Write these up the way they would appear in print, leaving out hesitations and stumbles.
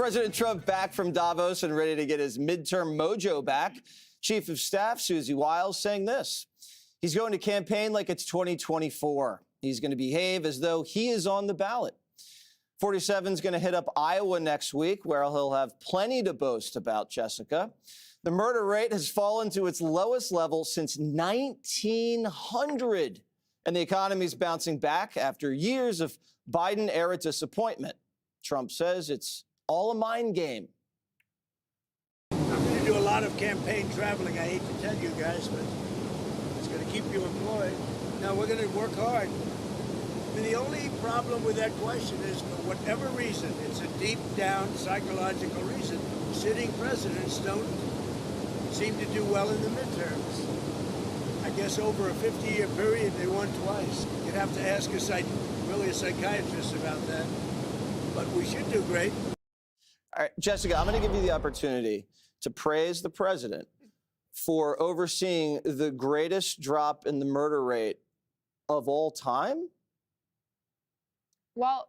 President Trump back from Davos and ready to get his midterm mojo back. Chief of Staff Susie Wiles saying this. He's going to campaign like it's 2024. He's going to behave as though he is on the ballot. 47 is going to hit up Iowa next week, where he'll have plenty to boast about, Jessica. The murder rate has fallen to its lowest level since 1900, and the economy's bouncing back after years of Biden-era disappointment. Trump says it's all a mind game. I'm going to do a lot of campaign traveling. I hate to tell you guys, but it's going to keep you employed. Now, we're going to work hard. I mean, the only problem with that question is, for whatever reason, it's a deep-down psychological reason, sitting presidents don't seem to do well in the midterms. I guess over a 50-year period, they won twice. You'd have to ask a psychiatrist about that. But we should do great. All right, Jessica, I'm going to give you the opportunity to praise the president for overseeing the greatest drop in the murder rate of all time. Well,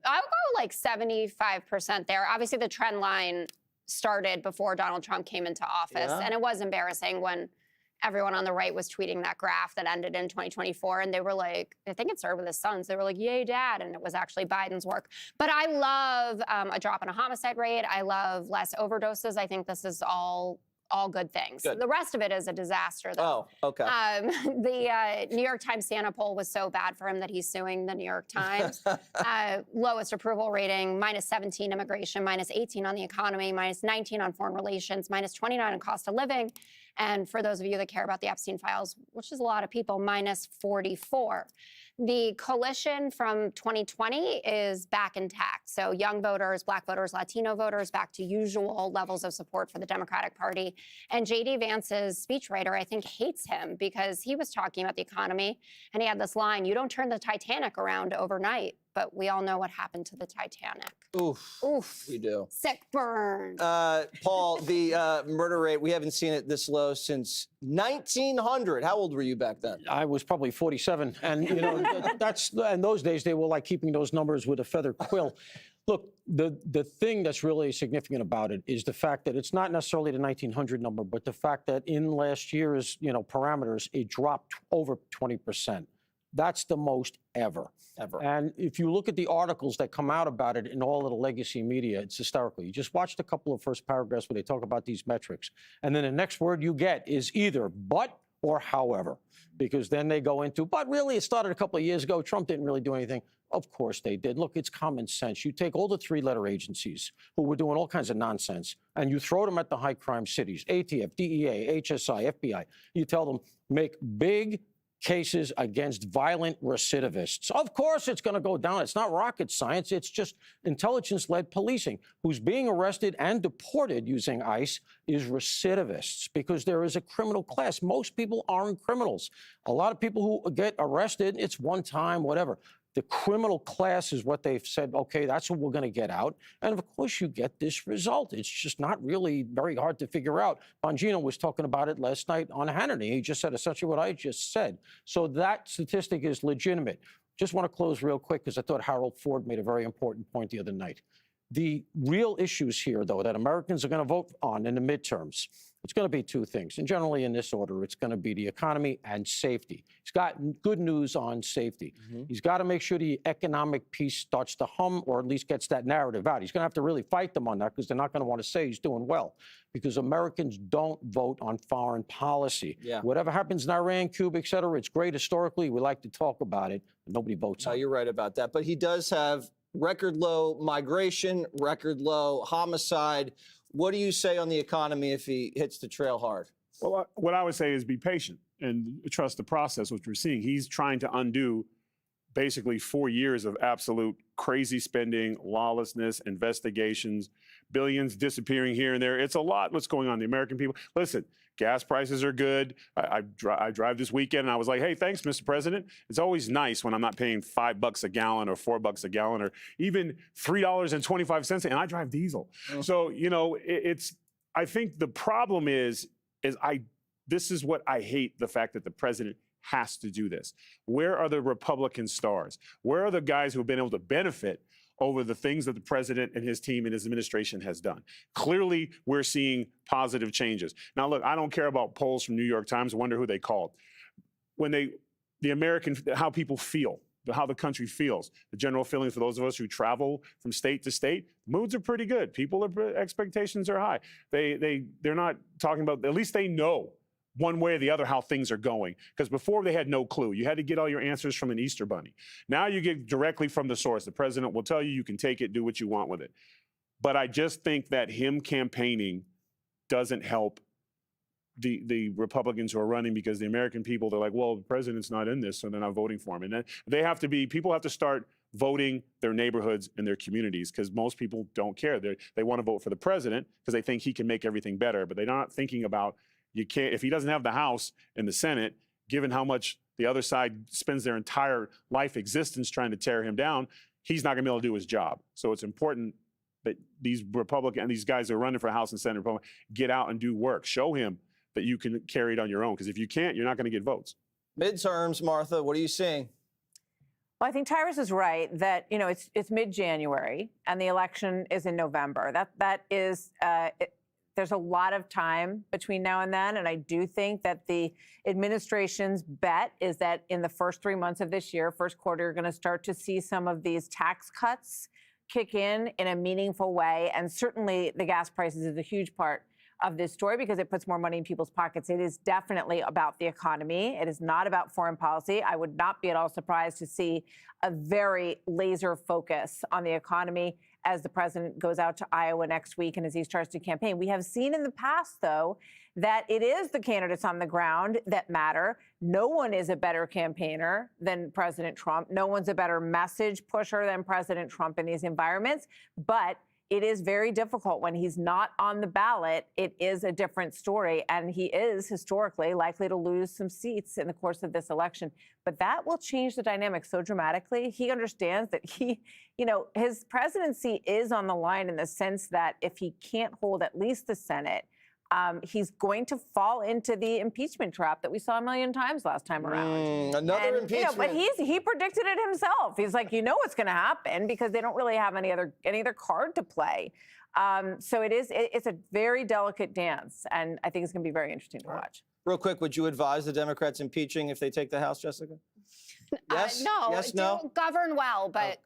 I'll go like 75% there. Obviously, the trend line started before Donald Trump came into office, and it was embarrassing when everyone on the right was tweeting that graph that ended in 2024, and they were like, I think it started with his sons. They were like, yay, dad, and it was actually Biden's work. But I love a drop in a homicide rate. I love less overdoses. I think this is all good things. Good. The rest of it is a disaster, though. Oh, okay. The New York Times Santa poll was so bad for him that he's suing the New York Times. Lowest approval rating, -17 immigration, -18 on the economy, -19 on foreign relations, -29 on cost of living. And for those of you that care about the Epstein files, which is a lot of people, -44. The coalition from 2020 is back intact. So young voters, Black voters, Latino voters, back to usual levels of support for the Democratic Party. And J.D. Vance's speechwriter, I think, hates him because he was talking about the economy. And he had this line, you don't turn the Titanic around overnight. But we all know what happened to the Titanic. Oof. Oof. We do. Sick burn. Paul, the murder rate, we haven't seen it this low since 1900. How old were you back then? I was probably 47. And, you know, in those days, they were like keeping those numbers with a feather quill. Look, the thing that's really significant about it is the fact that it's not necessarily the 1900 number, but the fact that in last year's, parameters, it dropped over 20%. That's the most ever. And if you look at the articles that come out about it in all of the legacy media, it's hysterical. You just watched a couple of first paragraphs where they talk about these metrics. And then the next word you get is either but or however, because then they go into, but really it started a couple of years ago. Trump didn't really do anything. Of course they did. Look, it's common sense. You take all the three-letter agencies who were doing all kinds of nonsense, and you throw them at the high crime cities, ATF, DEA, HSI, FBI. You tell them, make big cases against violent recidivists. Of course it's going to go down. It's not rocket science. It's just intelligence-led policing. Who's being arrested and deported using ICE is recidivists because there is a criminal class. Most people aren't criminals. A lot of people who get arrested, it's one time, whatever. The criminal class is what they've said, okay, that's what we're going to get out. And of course, you get this result. It's just not really very hard to figure out. Bongino was talking about it last night on Hannity. He just said essentially what I just said. So that statistic is legitimate. Just want to close real quick because I thought Harold Ford made a very important point the other night. The real issues here, though, that Americans are going to vote on in the midterms, it's going to be two things. And generally in this order, it's going to be the economy and safety. He's got good news on safety. He's got to make sure the economic piece starts to hum or at least gets that narrative out. He's going to have to really fight them on that because they're not going to want to say he's doing well because Americans don't vote on foreign policy. Whatever happens in Iran, Cuba, et cetera, it's great historically. We like to talk about it, but nobody votes on it. You're right about that. But he does have record low migration, record low homicide. What do you say on the economy if he hits the trail hard? Well, what I would say is be patient and trust the process, which we're seeing. He's trying to undo basically 4 years of absolute crazy spending, lawlessness, investigations, billions disappearing here and there. It's a lot what's going on. The American people, listen, gas prices are good. I drive this weekend and I was like, hey, thanks, Mr. President. It's always nice when I'm not paying $5 a gallon or $4 a gallon or even $3.25 and I drive diesel. So, I think the problem is this is what I hate, the fact that the president has to do this. Where are the Republican stars? Where are the guys who have been able to benefit over the things that the president and his team and his administration has done. Clearly, we're seeing positive changes. Now, look, I don't care about polls from New York Times. I wonder who they called. When how people feel, how the country feels, the general feeling for those of us who travel from state to state, moods are pretty good. Expectations are high. They're not talking about, at least they know one way or the other how things are going. Because before they had no clue. You had to get all your answers from an Easter bunny. Now you get directly from the source. The president will tell you, you can take it, do what you want with it. But I just think that him campaigning doesn't help the Republicans who are running, because the American people, they're like, well, the president's not in this, so they're not voting for him. And then people have to start voting their neighborhoods and their communities, because most people don't care. They want to vote for the president because they think he can make everything better, but they're not thinking about, if he doesn't have the House and the Senate, given how much the other side spends their entire life existence trying to tear him down, he's not going to be able to do his job. So it's important that these guys who are running for House and Senate, get out and do work. Show him that you can carry it on your own, because if you can't, you're not going to get votes. Midterms, Martha, what are you seeing? Well, I think Tyrus is right that, it's mid-January and the election is in November. There's a lot of time between now and then, and I do think that the administration's bet is that in the first 3 months of this year, first quarter, you're going to start to see some of these tax cuts kick in a meaningful way. And certainly the gas prices is a huge part of this story because it puts more money in people's pockets. It is definitely about the economy. It is not about foreign policy. I would not be at all surprised to see a very laser focus on the economy as the president goes out to Iowa next week and as he starts to campaign. We have seen in the past, though, that it is the candidates on the ground that matter. No one is a better campaigner than President Trump. No one's a better message pusher than President Trump in these environments. But it is very difficult when he's not on the ballot. It is a different story, and he is historically likely to lose some seats in the course of this election. But that will change the dynamic so dramatically. He understands that his presidency is on the line in the sense that if he can't hold at least the Senate, he's going to fall into the impeachment trap that we saw a million times last time around. Another impeachment. But he predicted it himself. He's like, what's going to happen because they don't really have any other card to play. So it's a very delicate dance, and I think it's going to be very interesting to watch. Real quick, would you advise the Democrats impeaching if they take the House, Jessica? Yes? No. Yes, no? Govern well, but